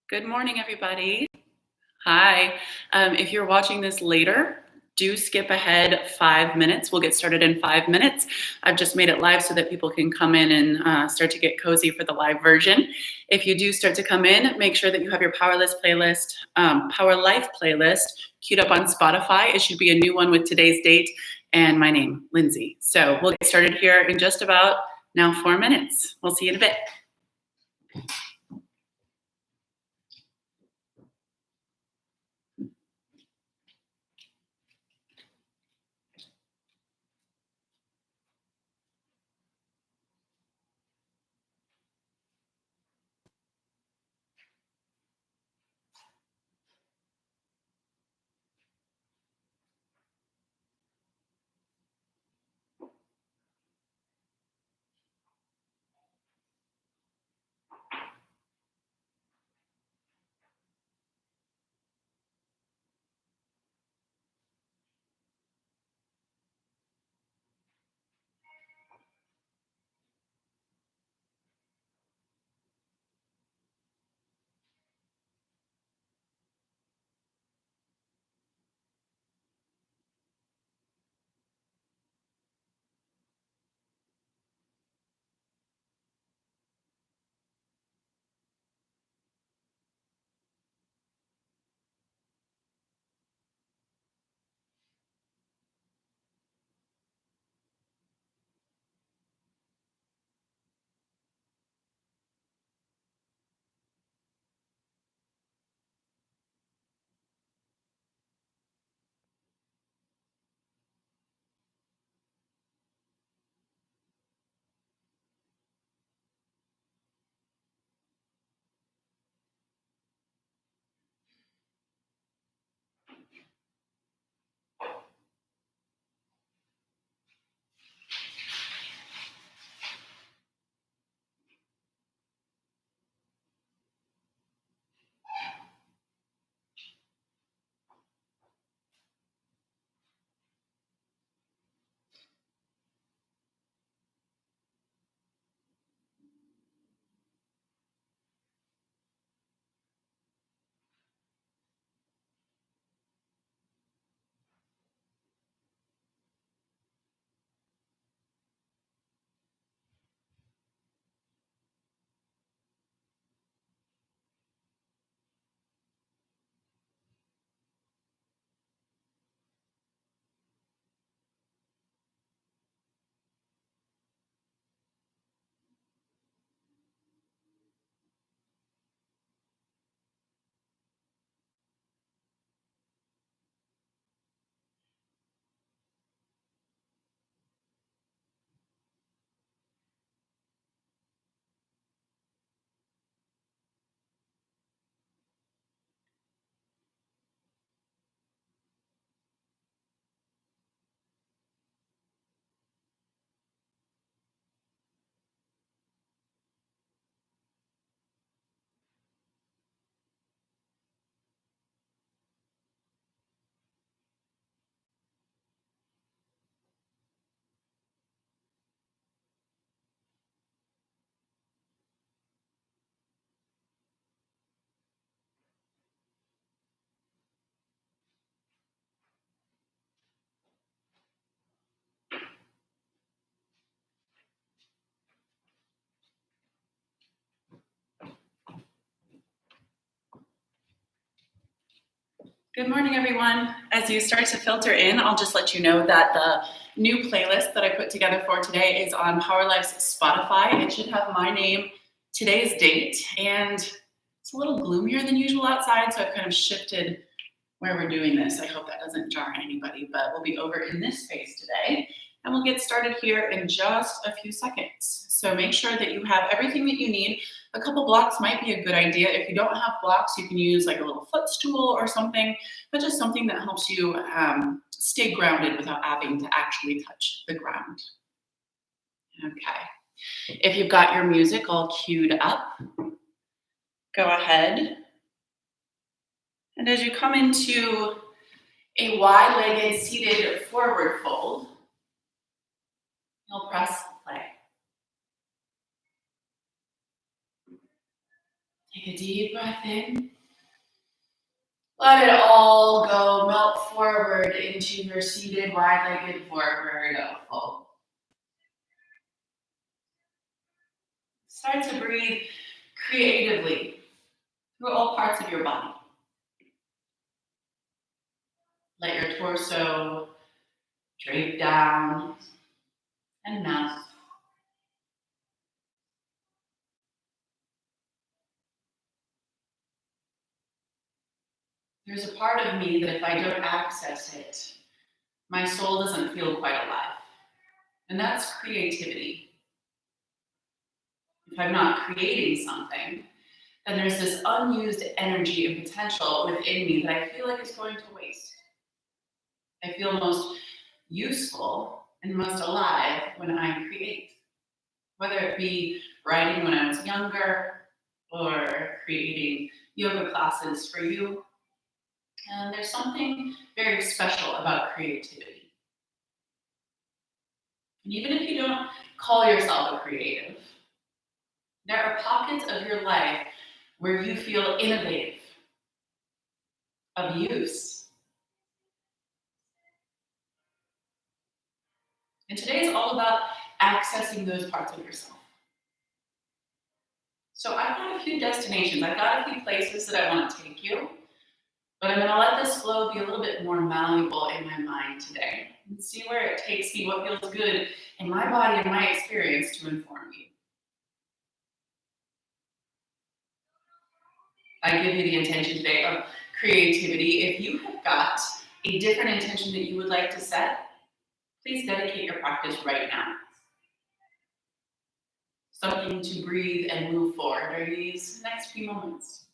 Good morning, everybody. Hi. If you're watching this later, do skip ahead 5 minutes. We'll get started in 5 minutes. I've just made it live so that people can come in and start to get cozy for the live version. If you do start to come in, make sure that you have your Power Life playlist queued up on Spotify. It should be a new one with today's date and my name, Linsey. So we'll get started here in just about now 4 minutes. We'll see you in a bit. Good morning, everyone. As you start to filter in, I'll just let you know that the new playlist that I put together for today is on Power Life's Spotify. It should have my name, today's date, and it's a little gloomier than usual outside, so I've kind of shifted where we're doing this. I hope that doesn't jar anybody, but we'll be over in this space today, and we'll get started here in just a few seconds. So make sure that you have everything that you need. A couple blocks might be a good idea. If you don't have blocks, you can use like a little footstool or something, but just something that helps you stay grounded without having to actually touch the ground. Okay. If you've got your music all queued up, go ahead. And as you come into a wide-legged seated forward fold, you'll press play. Take a deep breath in. Let it all go. Melt forward into your seated, wide-legged forward fold. Start to breathe creatively through all parts of your body. Let your torso drape down and melt. There's a part of me that if I don't access it, my soul doesn't feel quite alive. And that's creativity. If I'm not creating something, then there's this unused energy and potential within me that I feel like is going to waste. I feel most useful and most alive when I create. Whether it be writing when I was younger or creating yoga classes for you. And there's something very special about creativity. And even if you don't call yourself a creative, there are pockets of your life where you feel innovative, of use. And today is all about accessing those parts of yourself. So I've got a few destinations, I've got a few places that I want to take you, but I'm going to let this flow be a little bit more malleable in my mind today and see where it takes me, what feels good in my body and my experience to inform you. I give you the intention today of creativity. If you have got a different intention that you would like to set, please dedicate your practice right now. Something to breathe and move forward during these next few moments.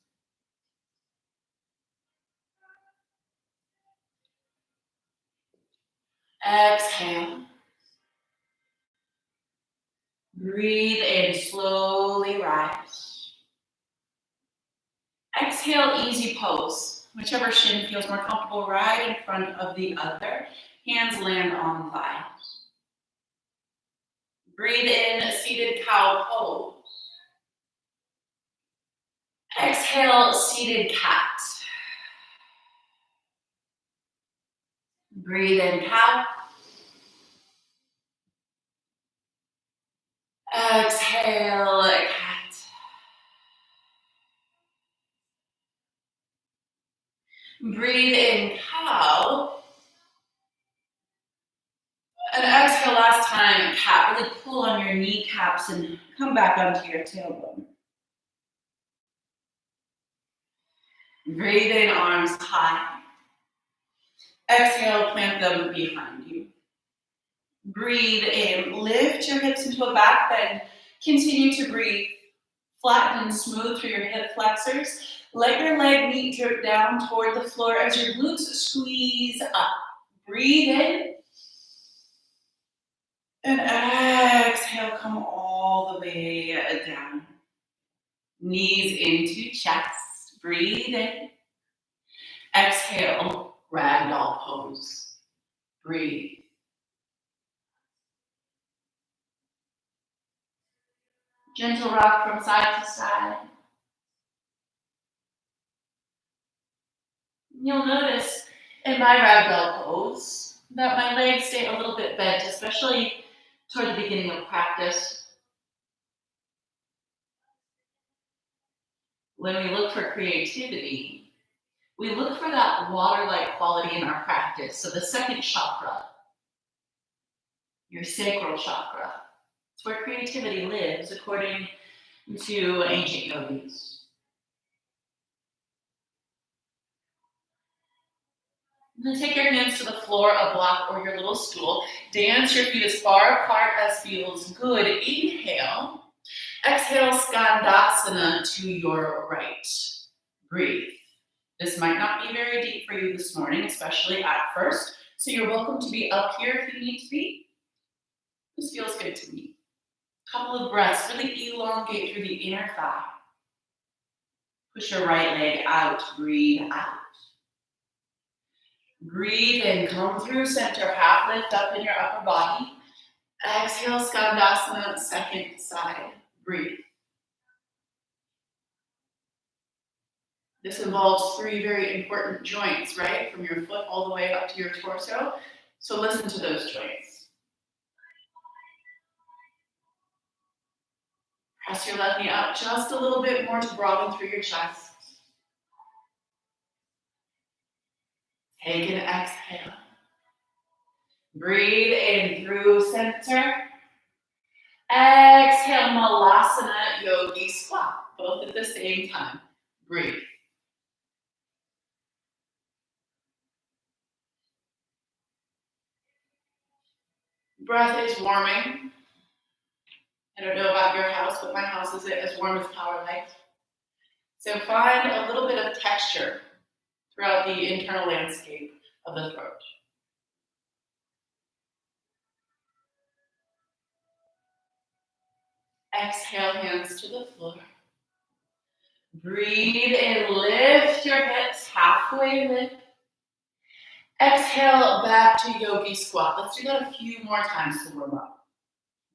Exhale. Breathe in, slowly rise. Exhale, easy pose. Whichever shin feels more comfortable, right in front of the other. Hands land on thighs. Breathe in, seated cow pose. Exhale, seated cat. Breathe in, cow. Exhale, cat. Breathe in, cow. And exhale, last time, cat. Really pull on your kneecaps and come back onto your tailbone. Breathe in, arms high. Exhale, plant them behind you. Breathe in, lift your hips into a back bend. Continue to breathe. Flatten and smooth through your hip flexors. Let your leg meet drip down toward the floor as your glutes squeeze up. Breathe in. And exhale, come all the way down. Knees into chest. Breathe in. Exhale, ragdoll pose. Breathe. Gentle rock from side to side. You'll notice in my ragdoll pose that my legs stay a little bit bent, especially toward the beginning of practice. When we look for creativity, we look for that water-like quality in our practice. So the second chakra, your sacral chakra, it's where creativity lives, according to ancient yogis. And then take your hands to the floor, a block, or your little stool. Dance your feet as far apart as feels good. Inhale. Exhale, Skandasana to your right. Breathe. This might not be very deep for you this morning, especially at first. So you're welcome to be up here if you need to be. This feels good to me. Couple of breaths. Really elongate through the inner thigh. Push your right leg out. Breathe out. Breathe in, come through center, half lift up in your upper body. Exhale, Skandasana, second side. Breathe. This involves 3 very important joints, right? From your foot all the way up to your torso. So listen to those joints. Press your left knee up just a little bit more to broaden through your chest. Take an exhale. Breathe in through center. Exhale, Malasana Yogi Squat, both at the same time. Breathe. Breath is warming. I don't know about your house, but my house isn't as warm as Power Life. So find a little bit of texture throughout the internal landscape of the throat. Exhale, hands to the floor. Breathe in, lift your hips, halfway lift. Exhale, back to Yogi Squat. Let's do that a few more times to warm up.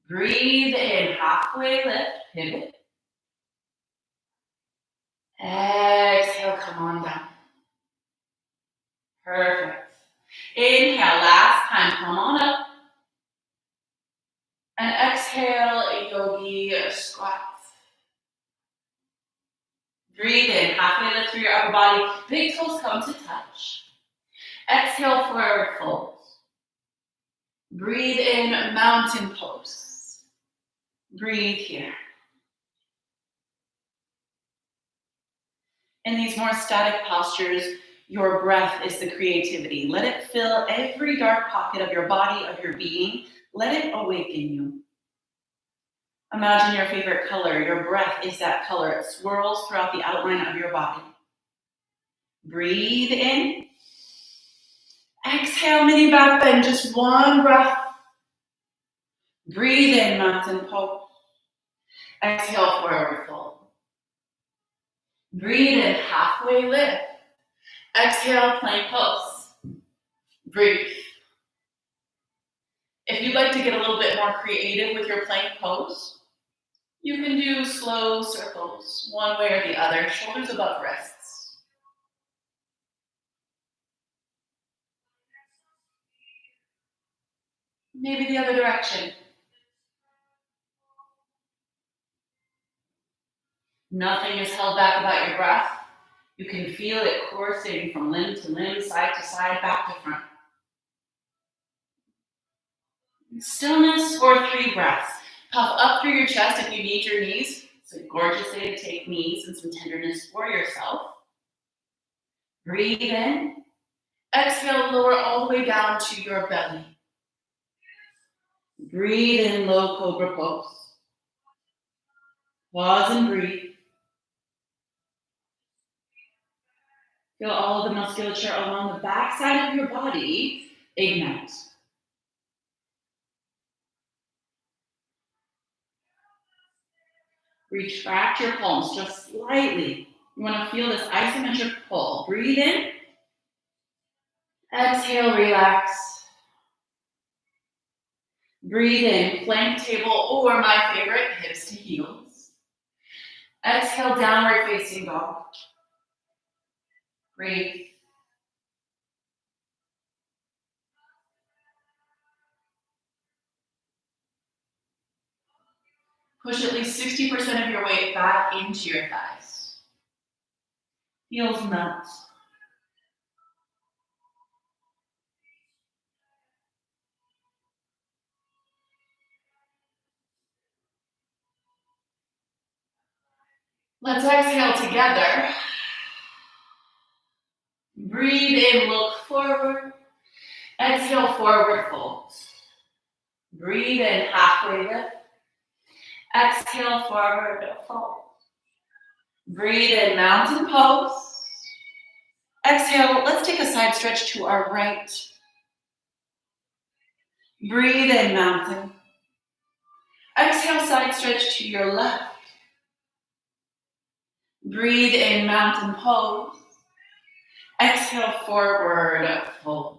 Breathe in, halfway lift, pivot. Exhale, come on down. Perfect. Inhale, last time, come on up. And exhale, Yogi Squat. Breathe in, halfway lift through your upper body. Big toes come to touch. Exhale, forward fold. Breathe in, mountain pose. Breathe here. In these more static postures, your breath is the creativity. Let it fill every dark pocket of your body, of your being. Let it awaken you. Imagine your favorite color. Your breath is that color. It swirls throughout the outline of your body. Breathe in. Exhale, mini back bend. Just one breath. Breathe in, mountain pose. Exhale, forward fold. Breathe in, halfway lift. Exhale, plank pose. Breathe. If you'd like to get a little bit more creative with your plank pose, you can do slow circles, one way or the other, shoulders above wrists. Maybe the other direction. Nothing is held back about your breath. You can feel it coursing from limb to limb, side to side, back to front. Stillness for 3 breaths. Puff up through your chest if you need your knees. It's a gorgeous day to take knees and some tenderness for yourself. Breathe in. Exhale, lower all the way down to your belly. Breathe in, low cobra pose. Pause and breathe. Feel all of the musculature along the back side of your body ignite. Retract your palms just slightly. You want to feel this isometric pull. Breathe in. Exhale, relax. Breathe in, plank table, or my favorite, hips to heels. Exhale, downward facing dog. Breathe. Push at least 60% of your weight back into your thighs. Heels melt. Let's exhale together. Breathe in, look forward. Exhale, forward fold. Breathe in, halfway lift. Exhale, forward fold. Breathe in, mountain pose. Exhale, let's take a side stretch to our right. Breathe in, mountain. Exhale, side stretch to your left. Breathe in, mountain pose. Exhale, forward fold.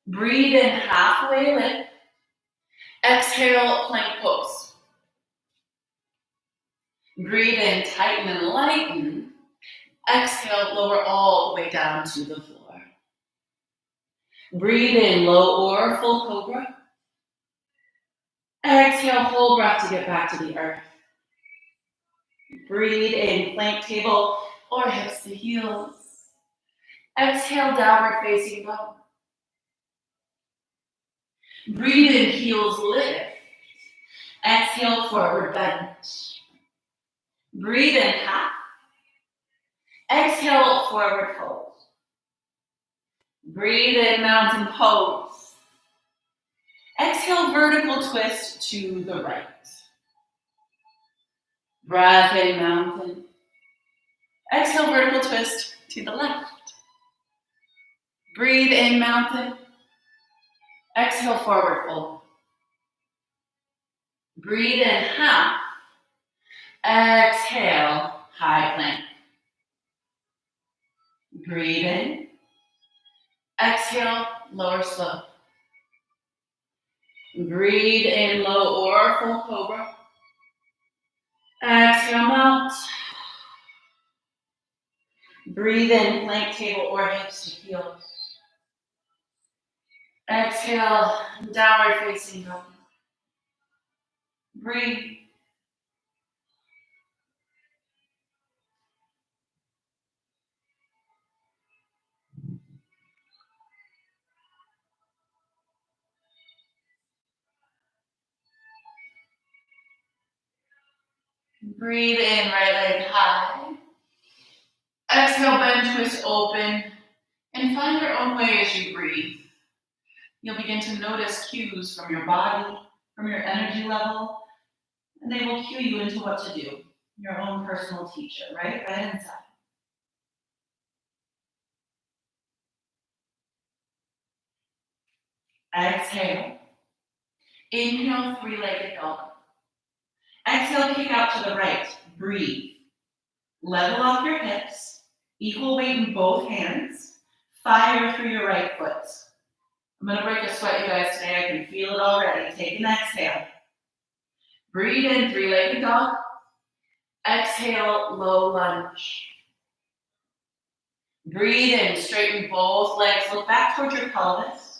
Breathe in, halfway lift. Exhale, plank pose. Breathe in, tighten and lighten. Exhale, lower all the way down to the floor. Breathe in, low or full cobra. Exhale, full breath to get back to the earth. Breathe in, plank table or hips to heels. Exhale, downward facing dog. Breathe in, heels lift. Exhale, forward bend. Breathe in, half. Exhale, forward fold. Breathe in, mountain pose. Exhale, vertical twist to the right. Breath in, mountain. Exhale, vertical twist to the left. Breathe in, mountain. Exhale, forward fold. Breathe in, half. Exhale, high plank. Breathe in. Exhale, lower slow. Breathe in, low or full cobra. Exhale, mount. Breathe in, plank table or hips to heels. Exhale, downward facing dog. Breathe. Breathe in, right leg high. Exhale, bend, twist, open, and find your own way as you breathe. You'll begin to notice cues from your body, from your energy level, and they will cue you into what to do. Your own personal teacher, right inside. Exhale. Inhale, three-legged dog. Exhale, kick out to the right. Breathe. Level off your hips. Equal weight in both hands. Fire through your right foot. I'm going to break a sweat, you guys, today. I can feel it already. Take an exhale. Breathe in, three-legged dog. Exhale, low lunge. Breathe in, straighten both legs. Look back towards your pelvis.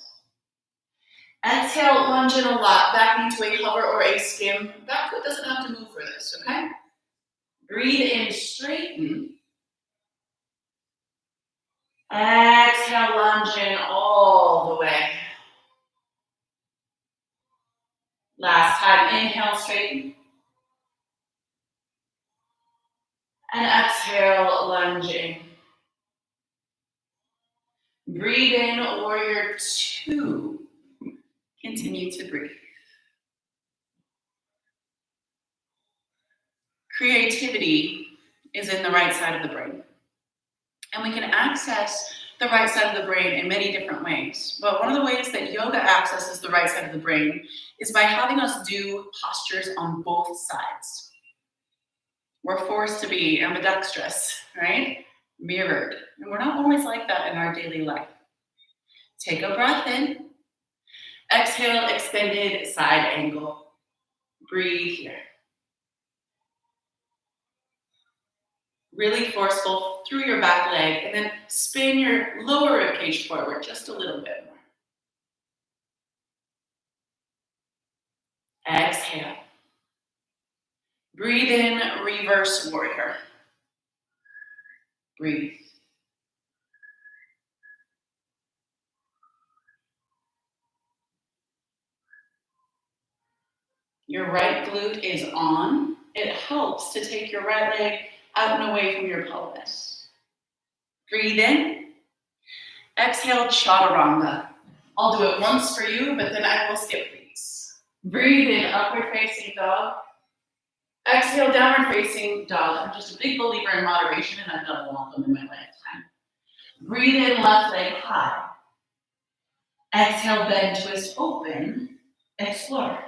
Exhale, lunge in a lot, back into a hover or a skim. Back foot doesn't have to move for this, okay? Breathe in, straighten. Exhale, lunge in all the way. Last time, inhale, straighten. And exhale, lunge in. Breathe in, warrior two. Continue to breathe. Creativity is in the right side of the brain. And we can access the right side of the brain in many different ways. But one of the ways that yoga accesses the right side of the brain is by having us do postures on both sides. We're forced to be ambidextrous, right? Mirrored. And we're not always like that in our daily life. Take a breath in. Exhale, extended side angle. Breathe here. Really forceful through your back leg, and then spin your lower ribcage forward just a little bit more. Exhale. Breathe in, reverse warrior. Breathe. Your right glute is on. It helps to take your right leg out and away from your pelvis. Breathe in. Exhale, chaturanga. I'll do it once for you, but then I will skip these. Breathe in, upward facing dog. Exhale, downward facing dog. I'm just a big believer in moderation, and I've done a lot of them in my lifetime. Breathe in, left leg high. Exhale, bend, twist, open. Explore.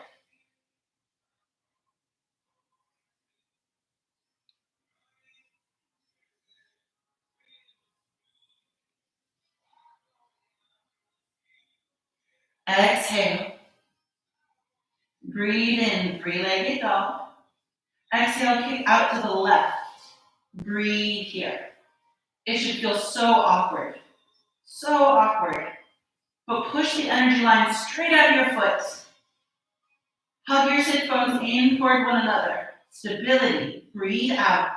Exhale. Breathe in, three-legged dog. Exhale, kick out to the left. Breathe here. It should feel so awkward. So awkward. But push the energy line straight out of your foot. Hug your sit bones in toward one another. Stability. Breathe out.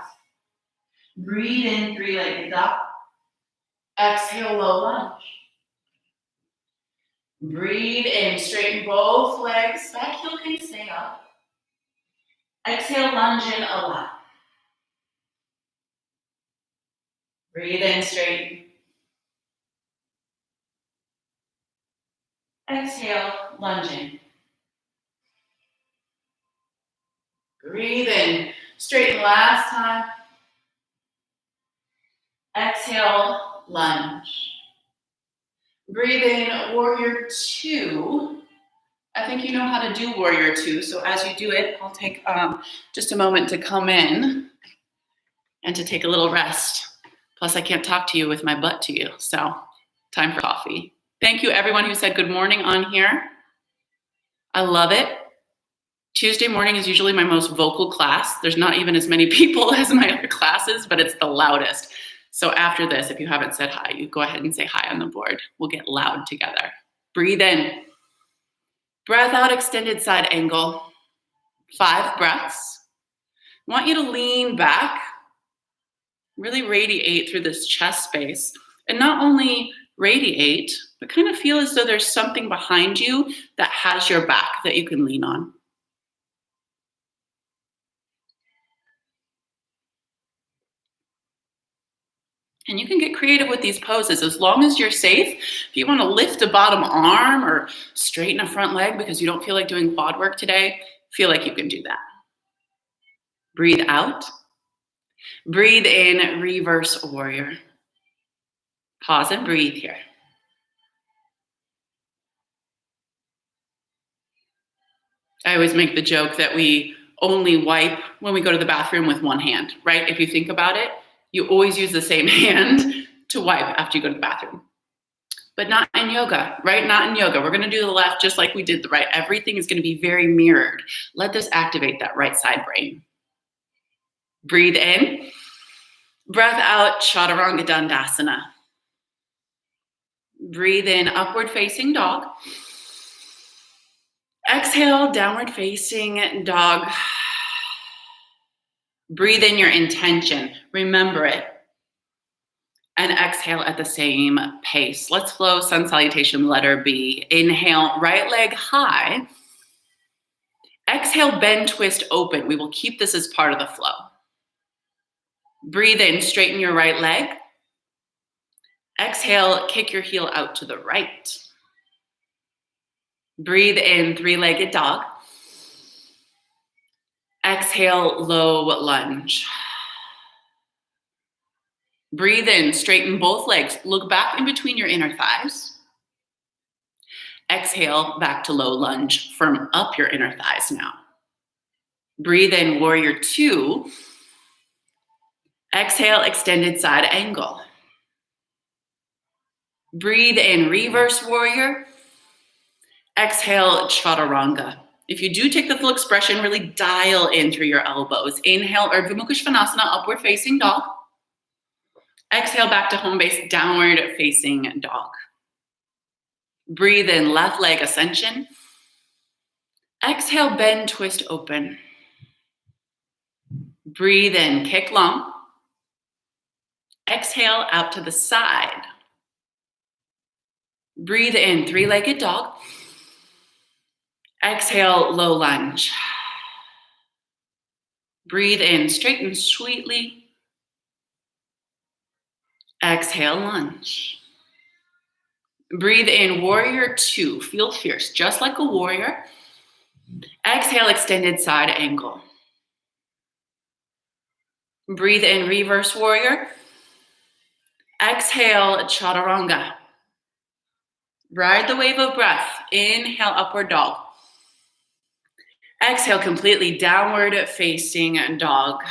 Breathe in, three-legged dog. Exhale, low lunge. Breathe in, straighten both legs. Back heel can stay up. Exhale, lunge in a lot. Breathe in, straighten. Exhale, lunge in. Breathe in, straighten last time. Exhale, lunge. Breathe in, warrior two. I think you know how to do warrior two, so as you do it, I'll take just a moment to come in and to take a little rest. Plus, I can't talk to you with my butt to you, so time for coffee. Thank you, everyone who said good morning on here. I love it. Tuesday morning is usually my most vocal class. There's not even as many people as my other classes, but it's the loudest. So after this, if you haven't said hi, you go ahead and say hi on the board. We'll get loud together. Breathe in. Breath out, extended side angle. 5 breaths. I want you to lean back, really radiate through this chest space, and not only radiate, but kind of feel as though there's something behind you that has your back that you can lean on. And you can get creative with these poses as long as you're safe. If you want to lift a bottom arm or straighten a front leg because you don't feel like doing quad work today, feel like you can do that. Breathe out. Breathe in, reverse warrior. Pause and breathe here. I always make the joke that we only wipe when we go to the bathroom with one hand, right? If you think about it, you always use the same hand to wipe after you go to the bathroom. But not in yoga, right? Not in yoga. We're going to do the left just like we did the right. Everything is going to be very mirrored. Let this activate that right side brain. Breathe in. Breath out, chaturanga dandasana. Breathe in, upward facing dog. Exhale, downward facing dog. Breathe in your intention. Remember it. And exhale at the same pace. Let's flow sun salutation, letter B. Inhale, right leg high. Exhale, bend, twist, open. We will keep this as part of the flow. Breathe in, straighten your right leg. Exhale, kick your heel out to the right. Breathe in, three-legged dog. Exhale, low lunge. Breathe in, straighten both legs. Look back in between your inner thighs. Exhale, back to low lunge. Firm up your inner thighs now. Breathe in, warrior two. Exhale, extended side angle. Breathe in, reverse warrior. Exhale, chaturanga. If you do take the full expression, really dial in through your elbows. Inhale, Urdhva Mukha Svanasana, upward facing dog. Exhale, back to home base, downward facing dog. Breathe in, left leg ascension. Exhale, bend, twist, open. Breathe in, kick long. Exhale, out to the side. Breathe in, three-legged dog. Exhale, low lunge. Breathe in, straighten sweetly. Exhale, lunge. Breathe in, warrior two. Feel fierce, just like a warrior. Exhale, extended side angle. Breathe in, reverse warrior. Exhale, chaturanga. Ride the wave of breath. Inhale, upward dog. Exhale, completely downward facing dog.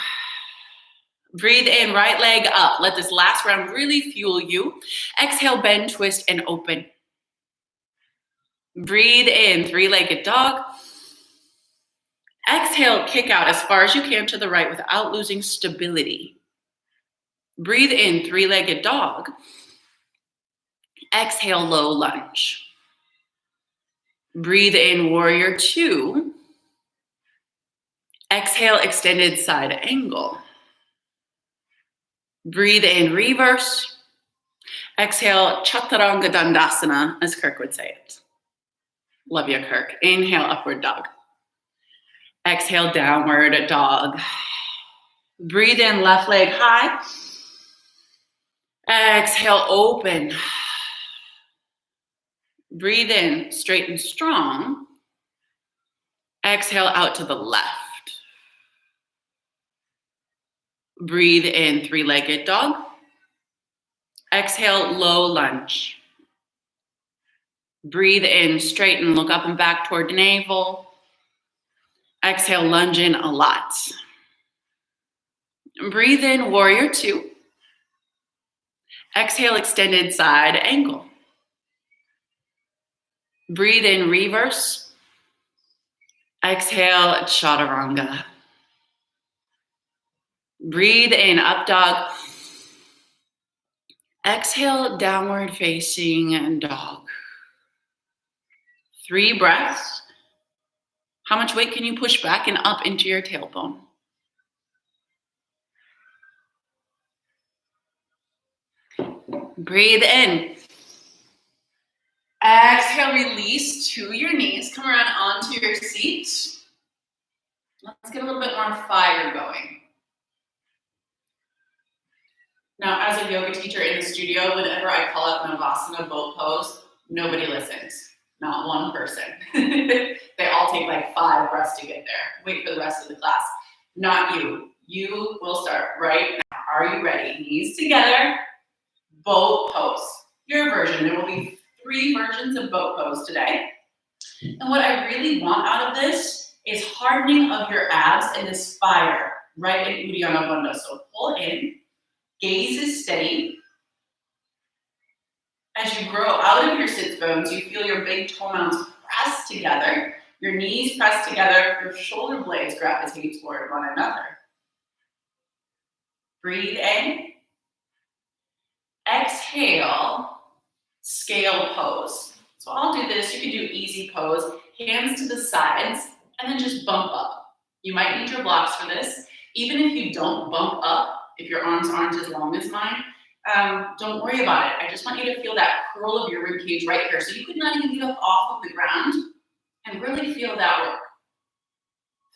Breathe in, right leg up. Let this last round really fuel you. Exhale, bend, twist, and open. Breathe in, three-legged dog. Exhale, kick out as far as you can to the right without losing stability. Breathe in, three-legged dog. Exhale, low lunge. Breathe in, warrior two. Exhale, extended side angle. Breathe in, reverse. Exhale, chaturanga dandasana, as Kirk would say it. Love you, Kirk. Inhale, upward dog. Exhale, downward dog. Breathe in, left leg high. Exhale, open. Breathe in, straight and strong. Exhale, out to the left. Breathe in, three-legged dog. Exhale, low lunge. Breathe in, straighten, look up and back toward navel. Exhale, lunge in a lot. Breathe in, warrior two. Exhale, extended side angle. Breathe in, reverse. Exhale, chaturanga. Breathe in, up dog. Exhale, downward facing dog. 3 breaths. How much weight can you push back and up into your tailbone? Breathe in. Exhale, release to your knees. Come around onto your seat. Let's get a little bit more fire going. Now, as a yoga teacher in the studio, whenever I call out Navasana boat pose, nobody listens. Not one person. They all take like 5 breaths to get there. Wait for the rest of the class. Not you. You will start right now. Are you ready? Knees together. Boat pose. Your version. There will be 3 versions of boat pose today. And what I really want out of this is hardening of your abs and this fire right in Uddiyana Bandha. So pull in. Gaze is steady. As you grow out of your sits bones, you feel your big toe mounts press together, your knees press together, your shoulder blades gravitate toward one another. Breathe in. Exhale, scale pose. So I'll do this. You can do easy pose, hands to the sides, and then just bump up. You might need your blocks for this. Even if you don't bump up, if your arms aren't as long as mine, don't worry about it. I just want you to feel that curl of your rib cage right here. So you could not even get up off of the ground and really feel that work.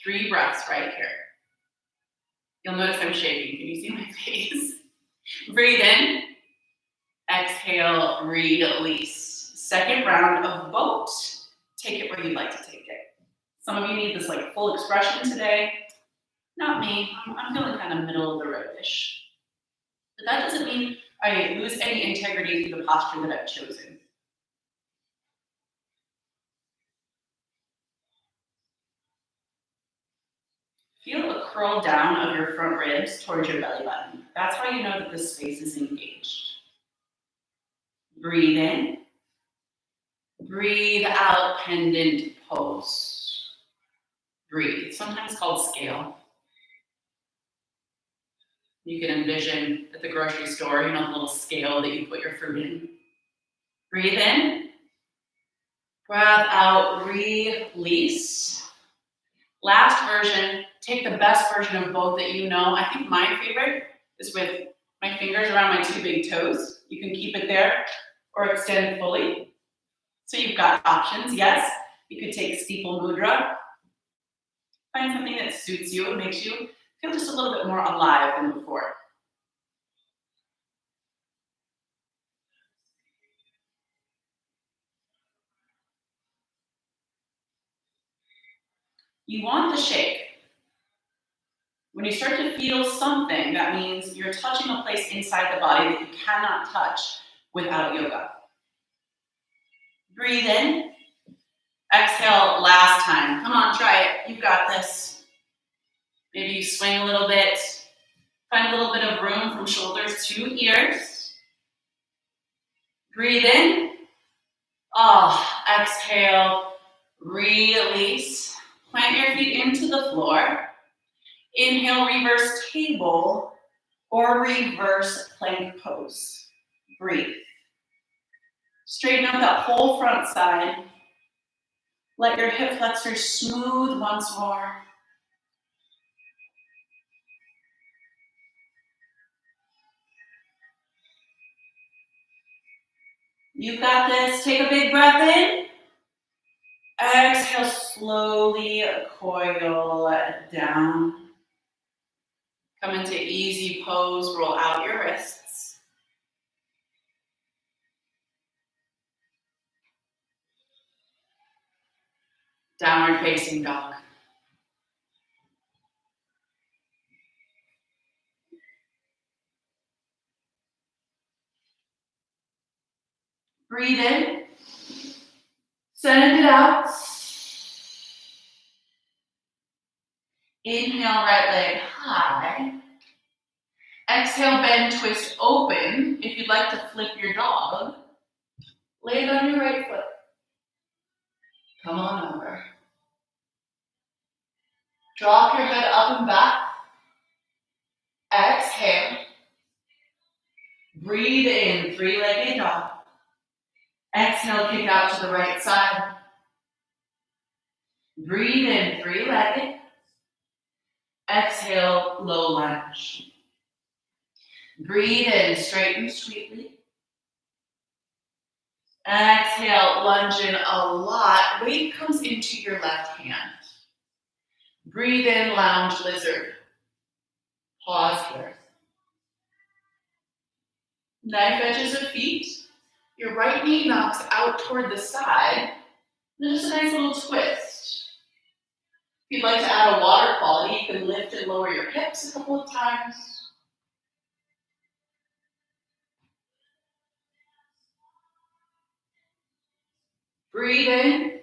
3 breaths right here. You'll notice I'm shaking. Can you see my face? Breathe in. Exhale, release. Second round of boat. Take it where you'd like to take it. Some of you need this like full expression today. Not me. I'm feeling kind of middle of the road-ish. But that doesn't mean I lose any integrity through the posture that I've chosen. Feel a curl down of your front ribs towards your belly button. That's how you know that this space is engaged. Breathe in. Breathe out, pendant pose. Breathe, sometimes called scale. You can envision at the grocery store, the little scale that you put your fruit in. Breathe in. Breath out, release. Last version, take the best version of both that you know. I think my favorite is with my fingers around my 2 big toes. You can keep it there or extend fully. So you've got options, yes. You could take steeple mudra. Find something that suits you and makes you feel just a little bit more alive than before. You want the shake. When you start to feel something, that means you're touching a place inside the body that you cannot touch without yoga. Breathe in. Exhale, last time. Come on, try it. You've got this. Maybe you swing a little bit. Find a little bit of room from shoulders to ears. Breathe in. Exhale, release. Plant your feet into the floor. Inhale, reverse table or reverse plank pose. Breathe. Straighten out that whole front side. Let your hip flexors smooth once more. You've got this. Take a big breath in. Exhale, slowly coil down. Come into easy pose. Roll out your wrists. Downward facing dog. Breathe in. Send it out. Inhale, right leg high. Exhale, bend, twist, open. If you'd like to flip your dog, lay it on your right foot. Come on over. Drop your head up and back. Exhale. Breathe in, three-legged dog. Exhale, kick out to the right side. Breathe in, three-legged. Exhale, low lunge. Breathe in, straighten sweetly. Exhale, lunge in a lot. Weight comes into your left hand. Breathe in, lounge lizard. Pause here. Knife edges of feet. Your right knee knocks out toward the side. And just a nice little twist. If you'd like to add a water quality, you can lift and lower your hips a couple of times. Breathe in.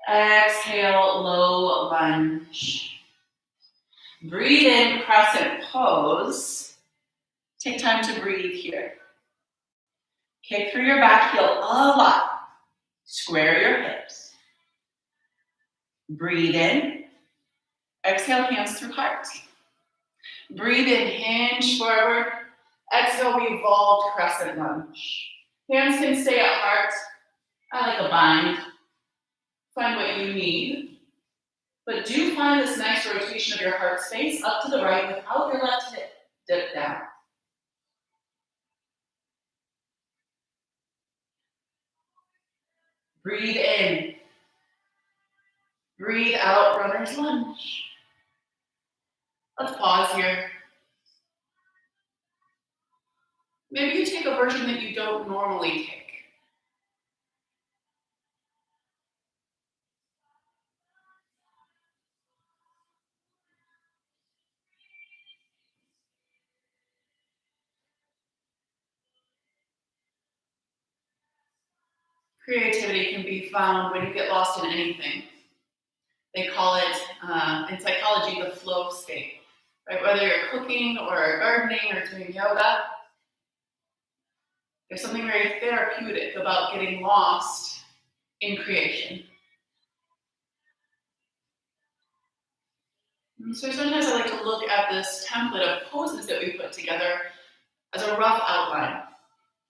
Exhale, low lunge. Breathe in, crescent pose. Take time to breathe here. Kick through your back heel a lot. Square your hips. Breathe in. Exhale, hands through heart. Breathe in, hinge forward. Exhale, revolved crescent lunge. Hands can stay at heart. I like a bind. Find what you need. But do find this nice rotation of your heart space up to the right without your left hip dip down. Breathe in. Breathe out, runner's lunge. Let's pause here. Maybe you take a version that you don't normally take. Creativity can be found when you get lost in anything. They call it, in psychology, the flow state. Right? Whether you're cooking or gardening or doing yoga, there's something very therapeutic about getting lost in creation. And so sometimes I like to look at this template of poses that we put together as a rough outline.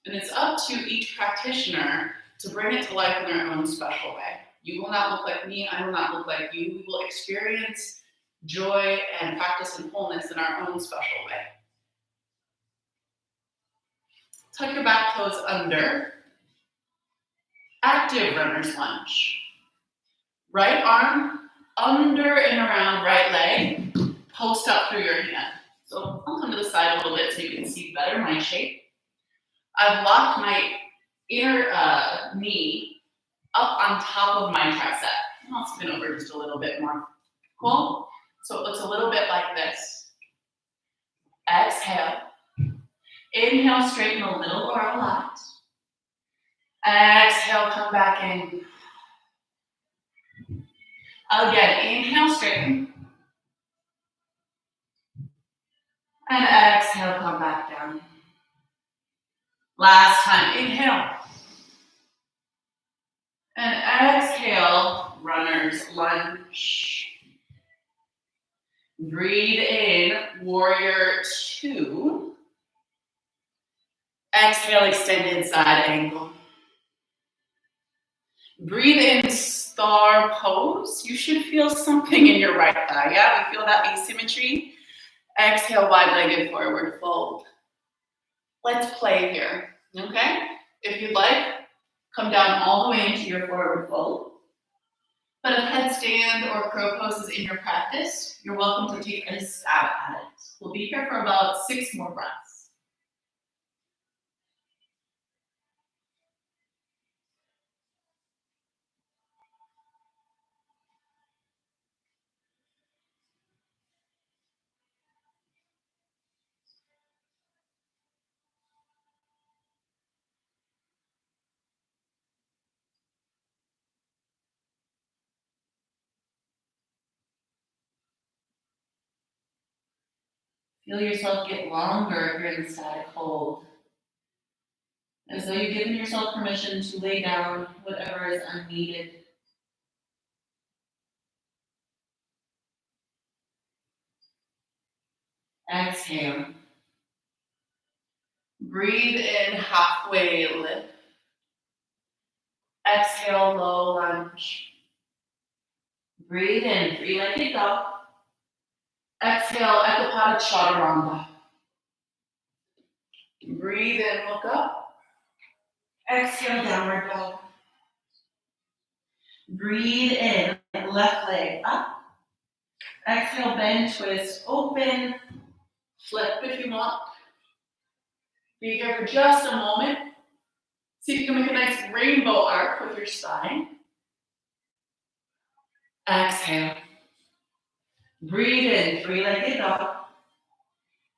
And it's up to each practitioner to bring it to life in their own special way. You will not look like me, I will not look like you. We will experience joy and practice and wholeness in our own special way. Tuck your back toes under. Active runner's lunge. Right arm under and around right leg. Post up through your hand. So I'll come to the side a little bit so you can see better my shape. I've locked my inner knee up on top of my tricep. I'll spin over just a little bit more. Cool? So it looks a little bit like this. Exhale. Inhale, straighten a little or a lot. Exhale, come back in. Again, inhale, straighten. And exhale, come back down. Last time, inhale. And exhale, runner's lunge. Breathe in, warrior two. Exhale, extended side angle. Breathe in, star pose. You should feel something in your right thigh. Yeah, we feel that asymmetry. Exhale, wide-legged forward fold. Let's play here, okay? If you'd like, come down all the way into your forward fold. But if headstand or crow pose is in your practice, you're welcome to take a stab at it. We'll be here for about 6 more breaths. Feel yourself get longer if you're in the static hold. As though you've given yourself permission to lay down whatever is unneeded. Exhale. Breathe in, halfway lift. Exhale, low lunge. Breathe in, three-legged dog. Exhale, Ekapada Chaturanga. Breathe in, look up. Exhale, downward dog. Breathe in, left leg up. Exhale, bend, twist, open. Flip if you want. Be here for just a moment. See if you can make a nice rainbow arc with your spine. Exhale. Breathe in, three-legged dog.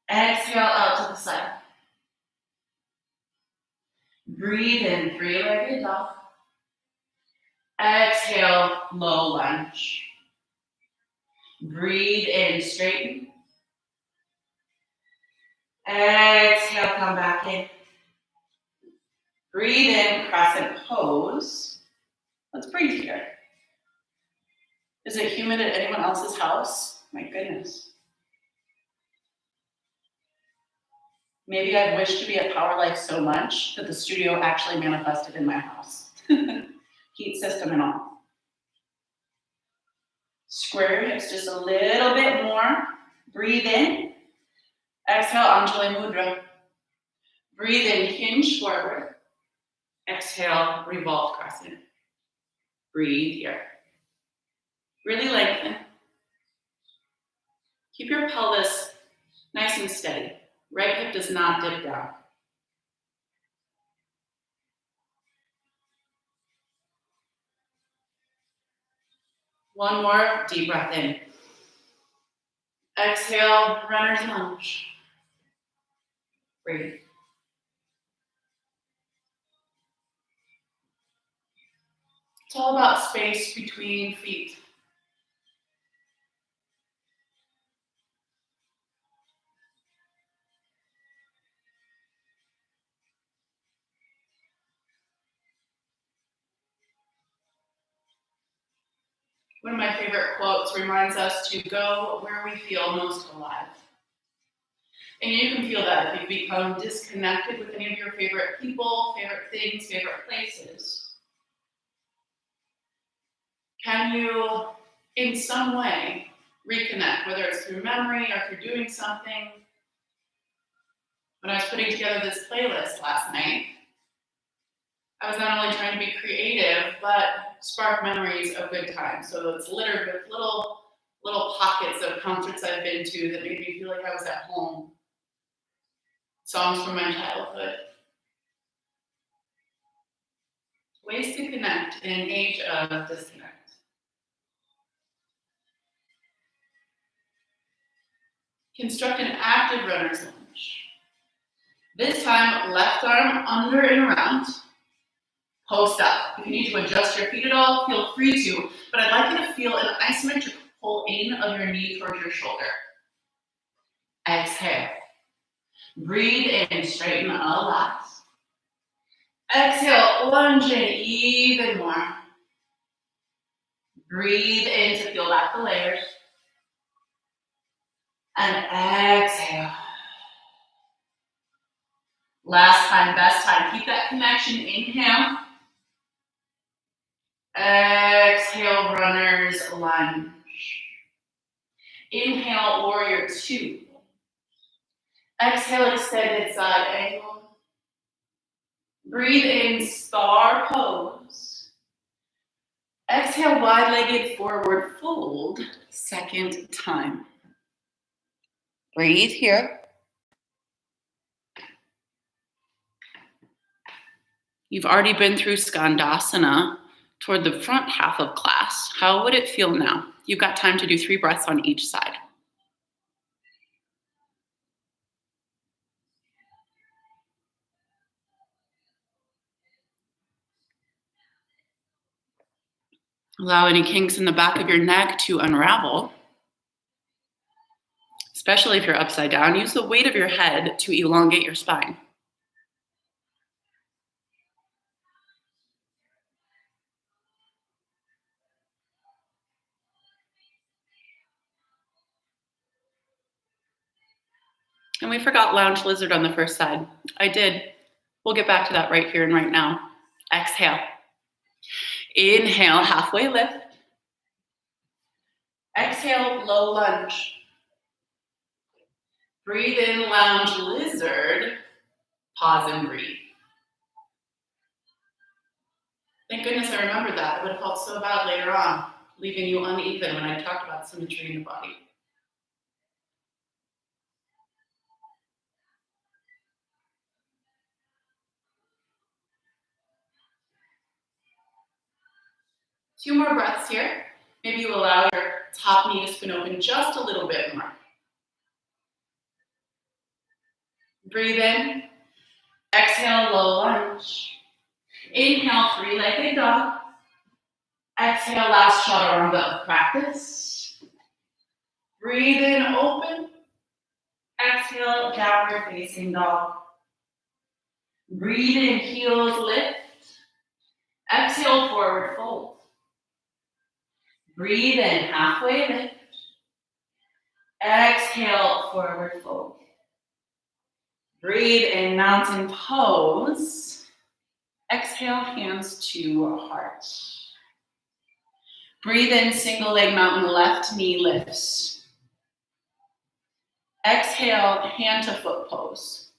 Exhale out to the side. Breathe in, three-legged dog. Exhale, low lunge. Breathe in, straighten. Exhale, come back in. Breathe in, crescent pose. Let's breathe here. Is it humid at anyone else's house? My goodness. Maybe I've wished to be at Power Life so much that the studio actually manifested in my house. Heat system and all. Square your hips just a little bit more. Breathe in. Exhale, Anjali Mudra. Breathe in, hinge forward. Exhale, revolved crescent. Breathe here. Really lengthen. Keep your pelvis nice and steady. Right hip does not dip down. One more, deep breath in. Exhale, runner's lunge. Breathe. It's all about space between feet. One of my favorite quotes reminds us to go where we feel most alive. And you can feel that if you become disconnected with any of your favorite people, favorite things, favorite places. Can you, in some way, reconnect, whether it's through memory or through doing something? When I was putting together this playlist last night, I was not only trying to be creative, but spark memories of good times. So it's littered with little pockets of concerts I've been to that made me feel like I was at home. Songs from my childhood. Ways to connect in an age of disconnect. Construct an active runner's lunge. This time, left arm under and around. Post up. If you need to adjust your feet at all, feel free to, but I'd like you to feel an isometric pull in of your knee towards your shoulder. Exhale. Breathe in, straighten a lot. Exhale, lunge in even more. Breathe in to peel back the layers. And exhale. Last time, best time. Keep that connection. Inhale. Exhale, runner's lunge. Inhale, warrior two. Exhale, extended side angle. Breathe in, star pose. Exhale, wide-legged forward fold. Second time. Breathe here. You've already been through Skandasana toward the front half of class. How would it feel now? You've got time to do 3 breaths on each side. Allow any kinks in the back of your neck to unravel. Especially if you're upside down, use the weight of your head to elongate your spine. And we forgot lounge lizard on the first side. I did. We'll get back to that right here and right now. Exhale. Inhale, halfway lift. Exhale, low lunge. Breathe in, lounge lizard. Pause and breathe. Thank goodness I remembered that. It would have felt so bad later on, leaving you uneven when I talked about symmetry in the body. Two more breaths here. Maybe you allow your top knee to spin open just a little bit more. Breathe in. Exhale, low lunge. Inhale, 3-legged dog. Exhale, last chaturanga of practice. Breathe in, open. Exhale, downward facing dog. Breathe in, heels lift. Exhale, forward fold. Breathe in, halfway lift. Exhale, forward fold. Breathe in, mountain pose. Exhale, hands to heart. Breathe in, single leg mountain, left knee lifts. Exhale, hand to foot pose.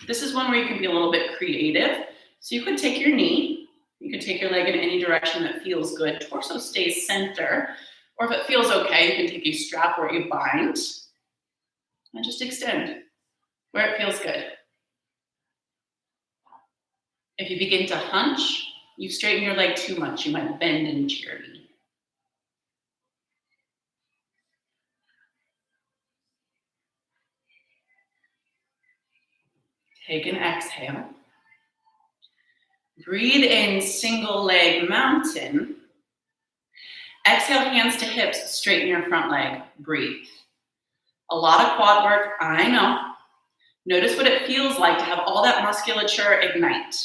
This is one where you can be a little bit creative. So you could take your knee, you could take your leg in any direction that feels good. Torso stays center. Or if it feels okay, you can take a strap or a bind and just extend where it feels good. If you begin to hunch, you straighten your leg too much. You might bend into your knee. Take an exhale. Breathe in, single leg mountain. Exhale, hands to hips, straighten your front leg. Breathe. A lot of quad work, I know. Notice what it feels like to have all that musculature ignite.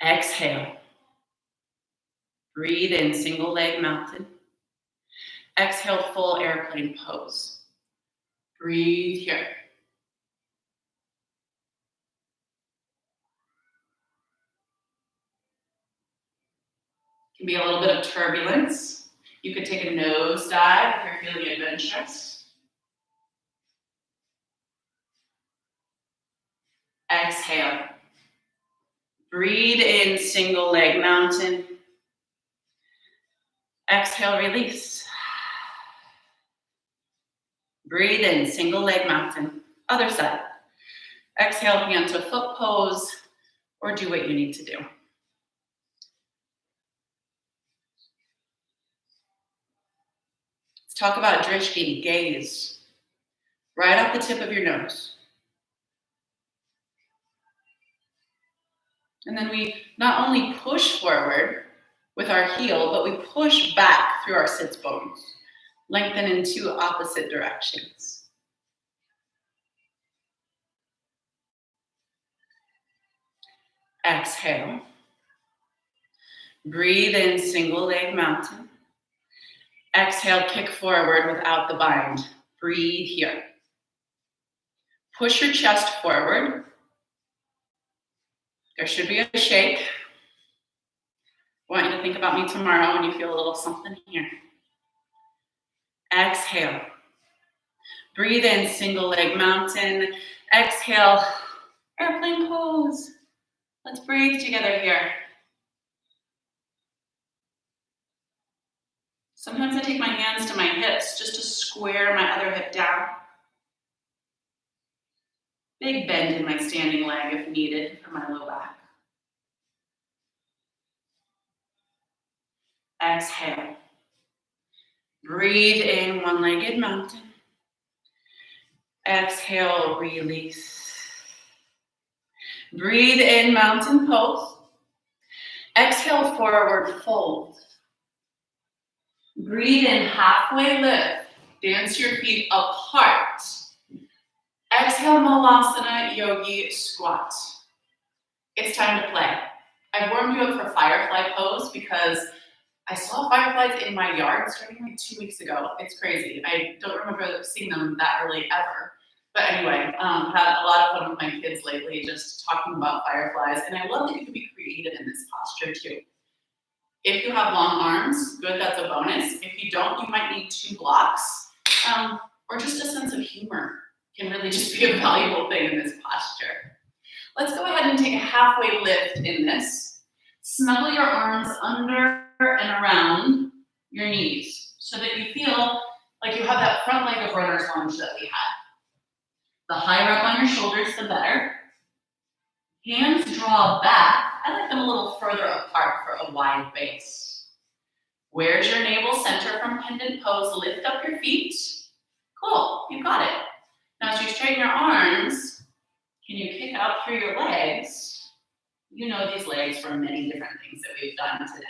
Exhale. Breathe in, single leg mountain. Exhale, full airplane pose. Breathe here. Can be a little bit of turbulence. You could take a nose dive if you're feeling adventurous. Exhale. Breathe in, single leg mountain. Exhale, release. Breathe in, single leg mountain. Other side. Exhale, hand to foot pose, or do what you need to do. Let's talk about drishti, gaze. Right off the tip of your nose. And then we not only push forward with our heel, but we push back through our sits bones. Lengthen in 2 opposite directions. Exhale. Breathe in, single leg mountain. Exhale, kick forward without the bind. Breathe here. Push your chest forward. There should be a shake. I want you to think about me tomorrow when you feel a little something here. Exhale. Breathe in, single leg mountain. Exhale, airplane pose. Let's breathe together here. Sometimes I take my hands to my hips just to square my other hip down. Big bend in my standing leg if needed for my low back. Exhale. Breathe in, one-legged mountain. Exhale, release. Breathe in, mountain pose. Exhale, forward fold. Breathe in, halfway lift. Dance your feet apart. Exhale, Malasana Yogi Squat. It's time to play. I've warmed you up for firefly pose because I saw fireflies in my yard starting like 2 weeks ago. It's crazy. I don't remember seeing them that early ever. But anyway, had a lot of fun with my kids lately just talking about fireflies. And I love that you can be creative in this posture too. If you have long arms, good, that's a bonus. If you don't, you might need 2 blocks. Or just a sense of humor can really just be a valuable thing in this posture. Let's go ahead and take a halfway lift in this. Snuggle your arms under and around your knees so that you feel like you have that front leg of runner's lunge that we had. The higher up on your shoulders, the better. Hands draw back. I like them a little further apart for a wide base. Where's your navel center from pendant pose? Lift up your feet. Cool, you got it. Now as you straighten your arms, can you kick out through your legs? You know these legs from many different things that we've done today.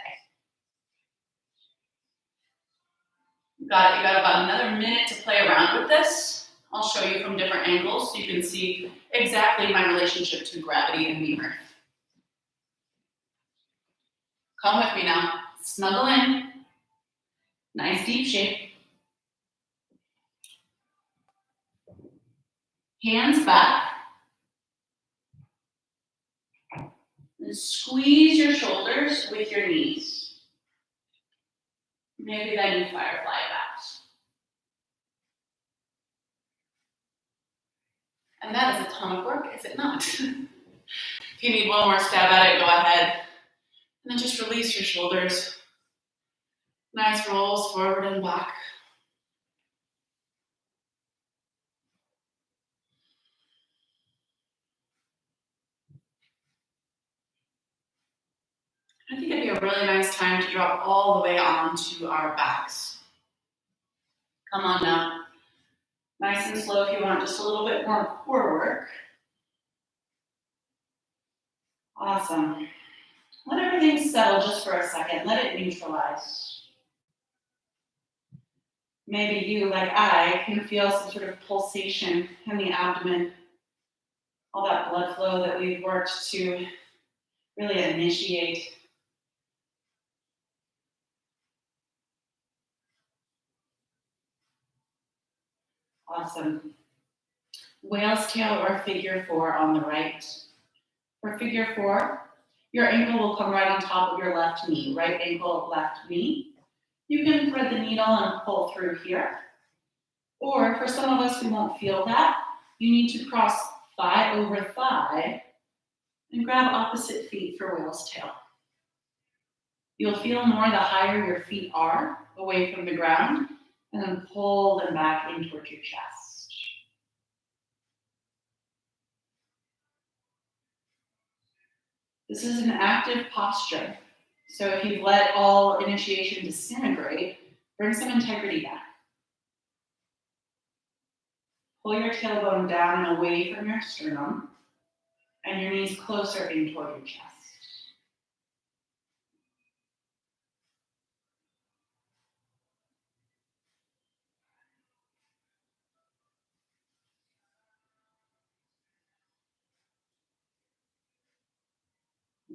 You got it. You got about another minute to play around with this. I'll show you from different angles so you can see exactly my relationship to gravity and the earth. Come with me now. Snuggle in. Nice deep shape. Hands back. And squeeze your shoulders with your knees. Maybe then you firefly backs. And that is a ton of work, is it not? If you need one more stab at it, go ahead. And then just release your shoulders. Nice rolls forward and back. I think it'd be a really nice time to drop all the way onto our backs. Come on now. Nice and slow if you want just a little bit more core work. Awesome. Let everything settle just for a second. Let it neutralize. Maybe you, like I, can feel some sort of pulsation in the abdomen. All that blood flow that we've worked to really initiate. Awesome. Whale's tail or figure 4 on the right. For figure 4, your ankle will come right on top of your left knee. Right ankle, left knee. You can thread the needle and pull through here. Or for some of us who won't feel that, you need to cross thigh over thigh and grab opposite feet for whale's tail. You'll feel more the higher your feet are away from the ground, and then pull them back in towards your chest. This is an active posture. So if you've let all initiation disintegrate, bring some integrity back. Pull your tailbone down and away from your sternum, and your knees closer in toward your chest.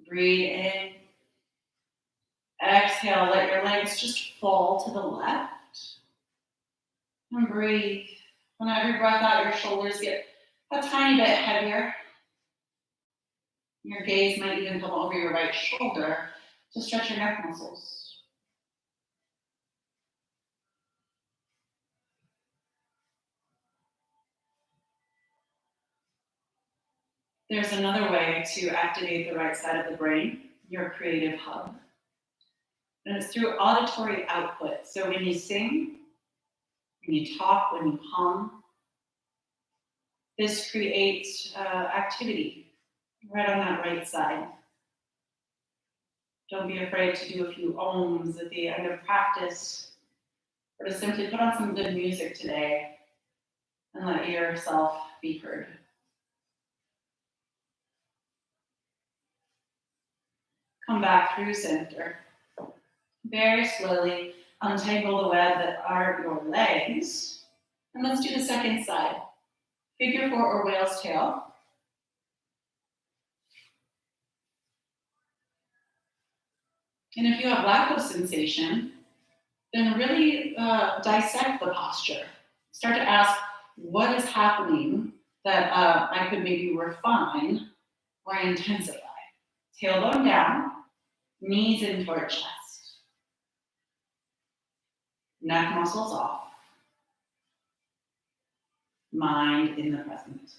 Breathe in. Exhale, let your legs just fall to the left. And breathe. When every breath out, your shoulders get a tiny bit heavier. Your gaze might even come over your right shoulder to stretch your neck muscles. There's another way to activate the right side of the brain, your creative hub. And it's through auditory output. So when you sing, when you talk, when you hum, this creates activity right on that right side. Don't be afraid to do a few ohms at the end of practice, or to simply put on some good music today and let yourself be heard. Come back through center. Very slowly untangle the web that are your legs. And let's do the second side. Figure 4 or whale's tail. And if you have lack of sensation, then really dissect the posture. Start to ask, what is happening that I could maybe refine or intensify? Tailbone down, knees in toward chest. Neck muscles off. Mind in the present.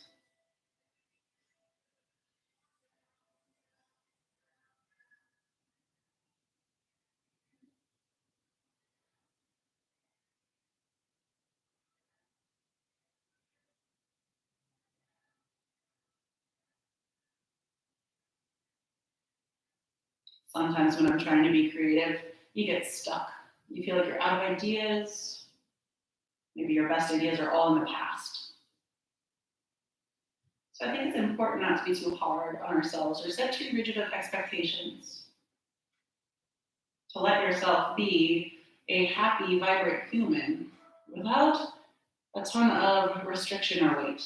Sometimes when I'm trying to be creative, you get stuck. You feel like you're out of ideas. Maybe your best ideas are all in the past. So I think it's important not to be too hard on ourselves or set too rigid of expectations. To let yourself be a happy, vibrant human without a ton of restriction or weight.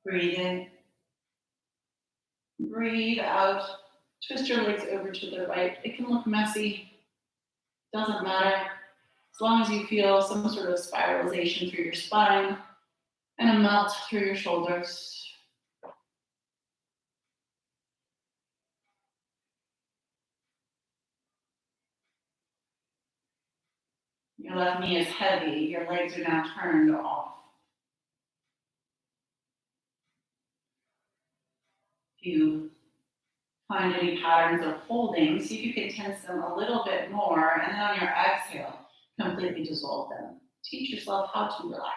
Breathe in. Breathe out. Twist your legs over to the right. It can look messy. Doesn't matter. As long as you feel some sort of spiralization through your spine and a melt through your shoulders. Your left knee is heavy. Your legs are now turned off. If you find any patterns of holding, see if you can tense them a little bit more, and then on your exhale, completely dissolve them. Teach yourself how to relax.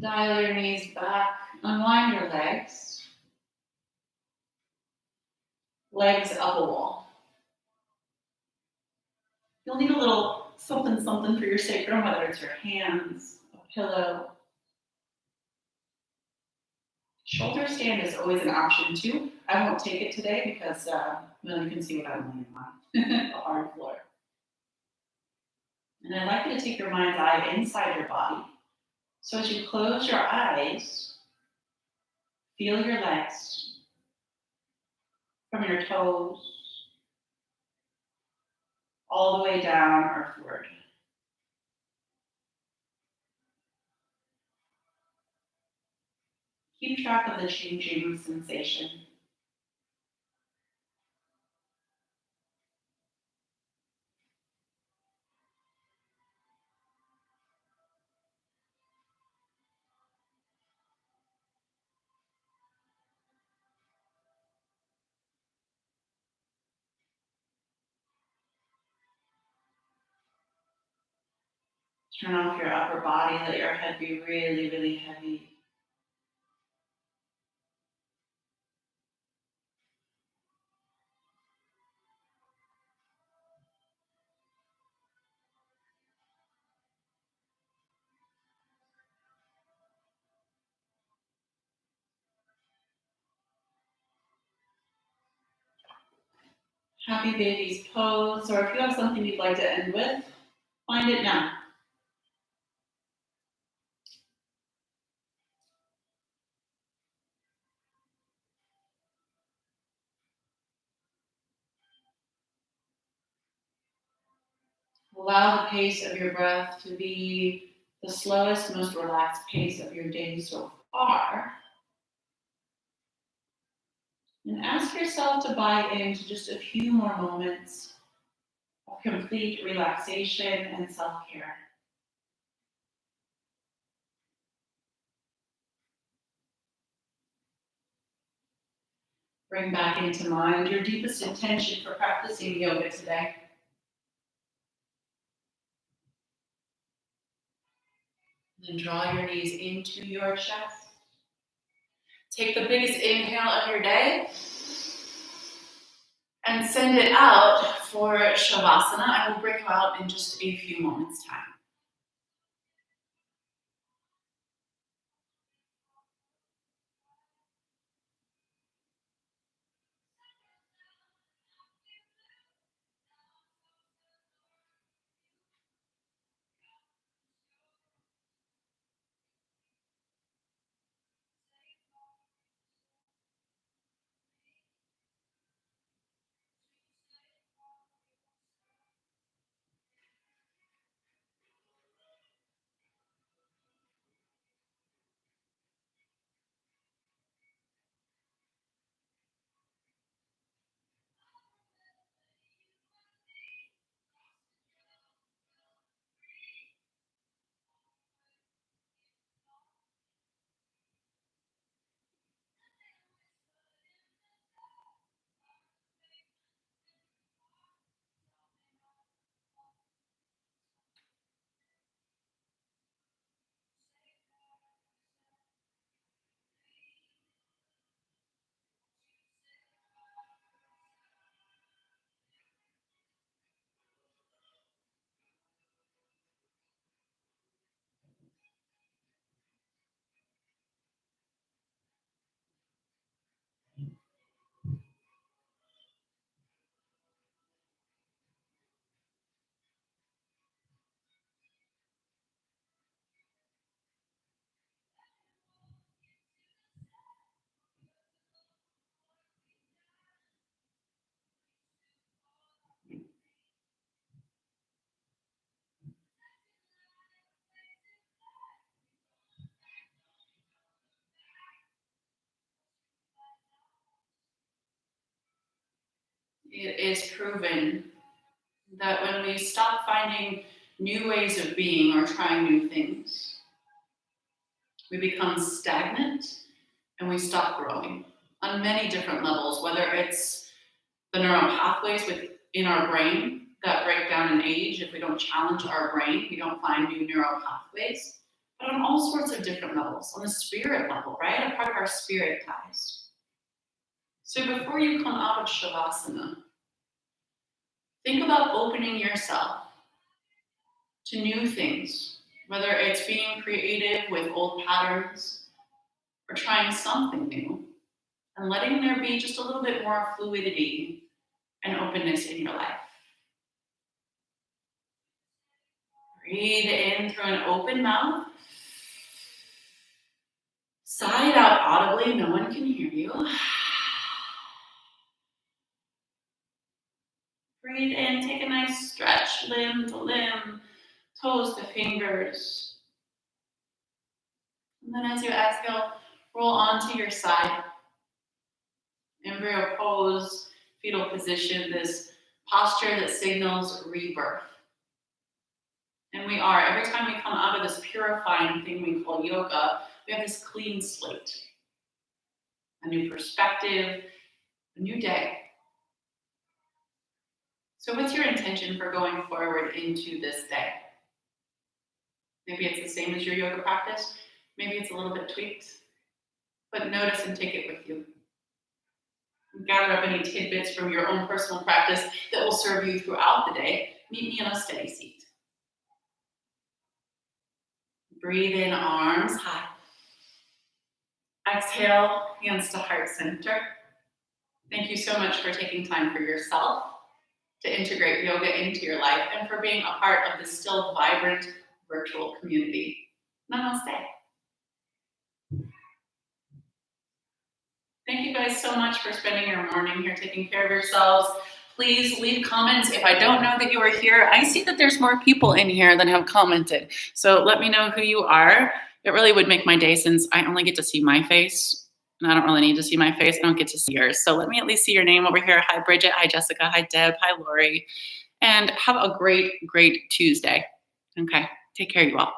Dial your knees back, unwind your legs. Legs up a wall. You'll need a little something for your sacrum, whether it's your hands, a pillow. Shoulder stand is always an option too. I won't take it today because you can see what I'm laying on, the hard floor. And I'd like you to take your mind's eye inside your body. So as you close your eyes, feel your legs from your toes all the way down earthward. Keep track of the changing sensation. Turn off your upper body, let your head be really, really heavy. happy baby's pose, or if you have something you'd like to end with, find it now. Allow the pace of your breath to be the slowest, most relaxed pace of your day so far. And ask yourself to buy into just a few more moments of complete relaxation and self-care. Bring back into mind your deepest intention for practicing yoga today. Then draw your knees into your chest. Take the biggest inhale of your day and send it out for Shavasana. I will bring you out in just a few moments' time. It is proven that when we stop finding new ways of being or trying new things, we become stagnant and we stop growing on many different levels, whether it's the neural pathways within our brain that break down in age. If we don't challenge our brain, we don't find new neural pathways, but on all sorts of different levels, on the spirit level, right? A part of our spirit ties. So before you come out of Shavasana, think about opening yourself to new things, whether it's being creative with old patterns or trying something new, and letting there be just a little bit more fluidity and openness in your life. Breathe in through an open mouth. Sigh it out audibly, no one can hear you. Breathe in, take a nice stretch, limb to limb, toes to fingers. And then as you exhale, roll onto your side. Embryo pose, fetal position, this posture that signals rebirth. And we are, every time we come out of this purifying thing we call yoga, we have this clean slate. A new perspective, a new day. So what's your intention for going forward into this day? Maybe it's the same as your yoga practice. Maybe it's a little bit tweaked. But notice and take it with you. Gather up any tidbits from your own personal practice that will serve you throughout the day. Meet me in a steady seat. Breathe in, arms high. Exhale, hands to heart center. Thank you so much for taking time for yourself. to integrate yoga into your life and for being a part of this still vibrant virtual community. Namaste. Thank you guys so much for spending your morning here taking care of yourselves. Please leave comments. If I don't know that you are here, I see that there's more people in here than have commented. So let me know who you are. It really would make my day since I only get to see my face. And I don't really need to see my face. I don't get to see yours. So let me at least see your name over here. Hi, Bridget. Hi, Jessica. Hi, Deb. Hi, Lori. And have a great, great Tuesday. Okay. Take care, you all.